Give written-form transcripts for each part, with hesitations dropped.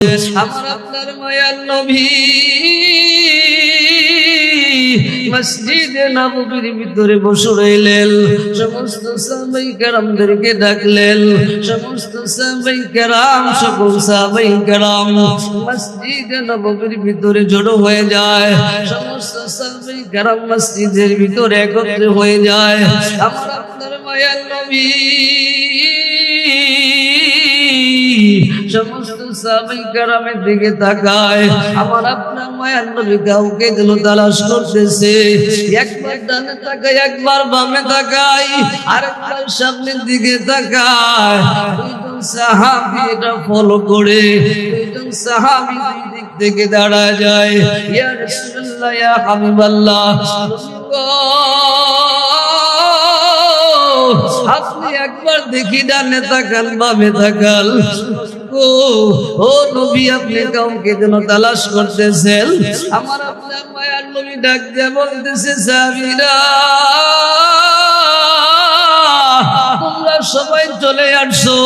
আমার আপনার মায়ার নবী মসজিদে নববীর ভিতরে বসে রইলেন। সমস্ত সাহাবাই কেরামদেরকে ডাকলেন। সমস্ত সাহাবাই কেরাম, সকল সাহাবাই কেরাম মসজিদে নববীর ভিতরে জড়ো হয়ে যায়। সমস্ত সাহাবাই কেরাম মসজিদের ভিতরে একত্র হয়ে যায়। আমার আপনার মায়ার নবী সমস্ত সাহাবায়ে কেরামের দিকে তাকায়। আমার আপনার মায়ার নবী কাউকে যেন তালাশ করতেছে। একবার ডানে তাকায়, একবার বামে তাকায়, আরেকবার সামনের দিকে তাকায়। দুইজন সাহাবী এটা ফলো করে, দুইজন সাহাবী দুই দিক থেকে দাঁড়ায় যায়। ইয়া রাসূলুল্লাহ, ইয়া হাবিবাল্লাহ, আপনি একবার দেখি ডানে তাকান, বামে তাকান। ও নবী, আপনি কাউকে যেন তালাশ করতেছেন। আমার আপনার মায়ার নবী ডাক দিয়ে বলতেছে, সাহাবীরা তোমরা সবাই চলে আসছো।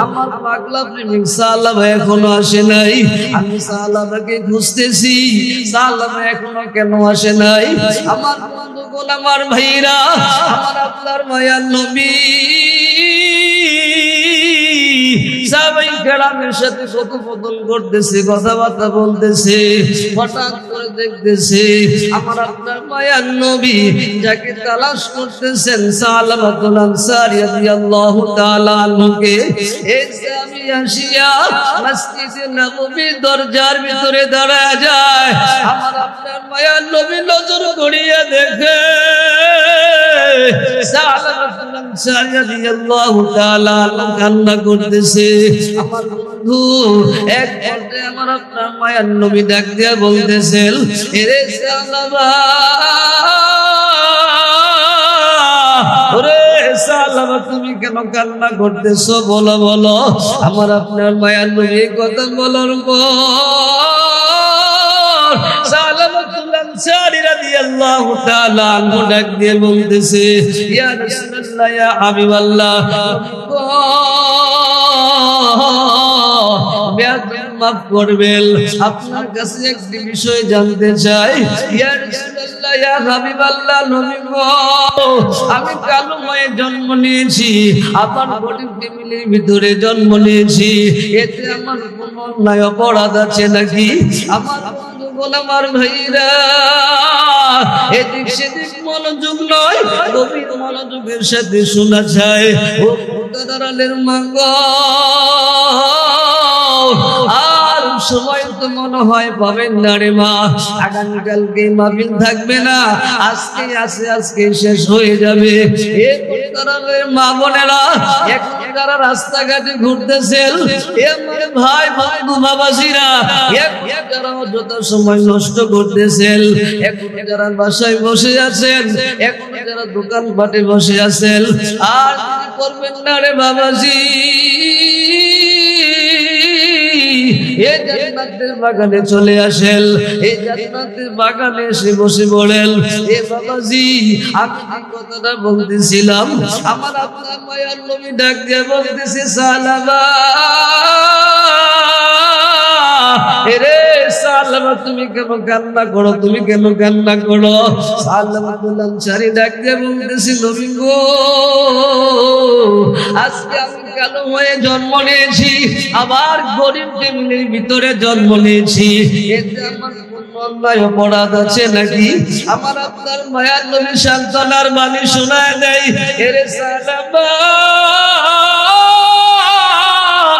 আমার পাগলা প্রেমিক সাহাবা এখনো আসে নাই। আমি সাহাবাকে খুঁজতেছি, সাহাবা এখনো কেন আসে নাই? আমার বন্ধুগণ, আমার ভাইরা, আমার আপনার মায়ার নবী সাহাবায়ে কেরামের সাথে কথোপকথন করতেছে, কথাবার্তা বলতেছে। হঠাৎ করে দেখতেছে আমার আপনার মায়ার নবী যাকে তালাশ করতেছেন সালামাতুল আনসারী রাদিয়াল্লাহু তাআলা আনহুকে, এই সাহাবী আসিয়া মসজিদে নববীর দরজার ভিতরে দাঁড়ায় যায়। আমার আপনার মায়ার নবী নজর করিয়া দেখে সালামাতুল আনসারী রাদিয়াল্লাহু তাআলা আনহু কান্না করতেছে। আমার বন্ধু এক পর্যায়ে আমার আপনার মায়ার নবী ডাক দিয়া বলতেছেন, এরে সালামা, ওরে সালামা, তুমি কেন কান্না করতেছো? বলো বলো। আমার আপনার মায়ার নবী কথা বলার পর সালামাতুল আনসারী রাদিয়াল্লাহু তাআলা আনহু ডাক দিয়ে বলতেছে, ইয়া রাসূলুল্লাহ, ইয়া হাবিবাল্লাহ, মাফ করবেন, আপনার কাছে একটি বিষয় জানতে চাই। ইয়া রাসূলুল্লাহ, ইয়া হাবিবাল্লাহ, নবী গো, আমি কালো মায়ের জন্ম নিয়েছি, আমার গরিব ফ্যামিলির ভিতরে জন্ম নিয়েছি, এতে আমার কোনো অন্যায় অপরাধ আছে নাকি? আমার বন্ধুগণ, আমার ভাইরা, এদিক সেদিক মনোযোগ নয়, গভীর মনোযোগের সাথে শোনা যায়। ও দাদারালের মাঙ্গ, আর সময় তো মনে হয় পাবেন না রে মা। আগামীকালকে মাহফিল থাকবে না, আজকে আসে, আজকে শেষ হয়ে যাবে। মা বোনেরা এখন যারা রাস্তাঘাটে ঘুরতেছেন, আমার ভাই বন্ধু বাবাজিরা, যারা অযথা সময় নষ্ট করতেছেন, এখন যারা বাসায় বসে আছেন, এখন যারা দোকানপাটে বসে আছেন, আর করবেন না রে বাবাজি। এই জান্নাতের বাগানে চলে আসেন, এই জান্নাতের বাগানে এসে বসে পড়েন। এ বাবাজি, আমি যে কথাটা বলতেছিলাম, আমার আপনার মায়ার নবী ডাক দিয়ে বলতেছে, সালামা, এরে সালামা, তুমি কেন কান্না করো? তুমি কেন কান্না করো? সালামাতুল আনসারী ডাক দিয়ে বলতেছে, নবী গো, আজকে আমি কালো হয়ে জন্ম নিয়েছি, আবার গরিব ফ্যামিলির ভিতরে জন্ম নিয়েছি, এতে আমার কোনো অন্যায় অপরাধ আছে নাকি? আমার আপনার মায়ার নবী সান্ত্বনার বাণী শোনায় দেয়, এরে সালামা,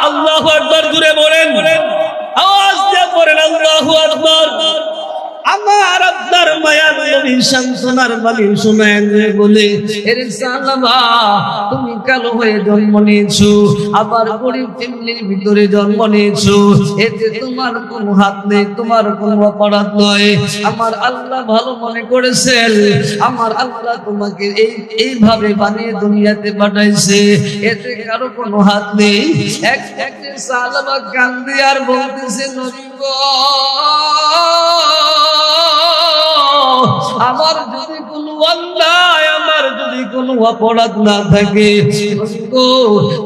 আল্লাহু আকবার, জুড়ে বলেন, আওয়াজ দিয়ে পড়েন, আল্লাহু আকবার। আমার আপনার মায়ার নবী সান্ত্বনার বাণী শোনায় দিয়ে বলে, এরে সালামা, তুমি কালো হয়ে জন্ম নিয়েছো, আবার গরিব ফ্যামিলির ভিতরে জন্ম নিয়েছো, এতে তোমার কোনো হাত নেই, তোমার কোনো অপরাধ নয়। আমার আল্লাহ ভালো মনে করেছেন, আমার আল্লাহ তোমাকে এইভাবে বানিয়ে দুনিয়াতে পাঠাইছে, এতে কারো কোনো হাত নেই। এক সালামা কান্দি আর বলতেছে, নবী গো, আমার যদি কোনো অন্যায়, আমার যদি কোনো অপরাধ না থাকে,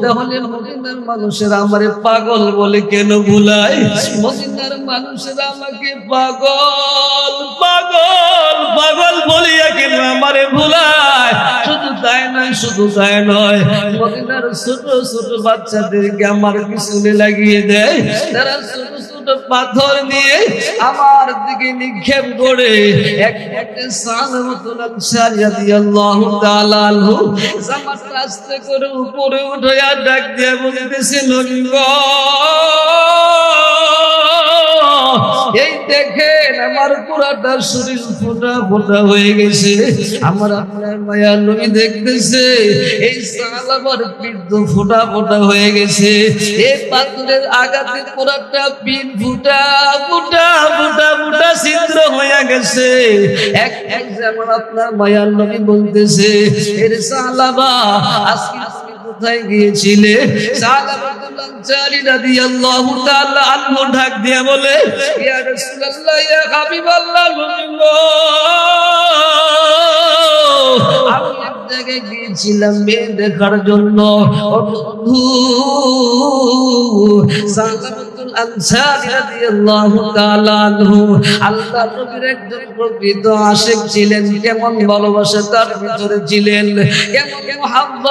তাহলে মদিনার মানুষেরা আমারে পাগল বলে কেন ভুলায়? মদিনার মানুষেরা আমাকে পাগল পাগল পাগল বলিয়া কেন আমারে ভুলায়? শুধু তাই নয়, শুধু তাই নয়, মদিনার ছোট ছোট বাচ্চাদেরকে আমার পিছনে লাগিয়ে দেয়। তারা ছোট ছোট পাথর নিয়ে আমার দিকে নিক্ষেপ করে একটা সালামাতুল আনসারী রাদিয়াল্লাহু তাআলা আনহু জামাটা আস্তে করে উপরে উঠায়া ডাক দিয়ে বলতেছে, নবী গো, এই দেখেন আমার পুরাটা শরীর ফোঁটা ফোঁটা হয়ে গেছে। আমার আপনার মায়া নবী দেখতেছে এই সালামার পিঠ তো ফোঁটা ফোঁটা হয়ে গেছে, এই পাথরের আঘাতে পুরাটা পিঠ ফোঁটা ফোঁটা ফোঁটা ফোঁটা ছিদ্র হয়ে গেছে। এক এক যেমন আপনার মায়া নবী বলতেছে, এর সালামা আজকে তুমি কোথায় গিয়েছিলে? সালামাতুল আনসারী রাদিয়াল্লাহু তাআলা আনহু ডাক দিয়ে বলে, ইয়া রাসূলুল্লাহ, ইয়া হাবিবাল্লাহ, নবী গো, আমি এক জায়গায় গিয়েছিলাম মেয়ে দেখার জন্য। ও বন্ধু, সালামাতুল আনসারী রাদিয়াল্লাহু তাআলা আনহু আল্লাহর নবীর একজন প্রকৃত আশিক ছিলেন। কেমন ভালোবাসা তার ভিতরে ছিলেন, কেমন মুহাব্বত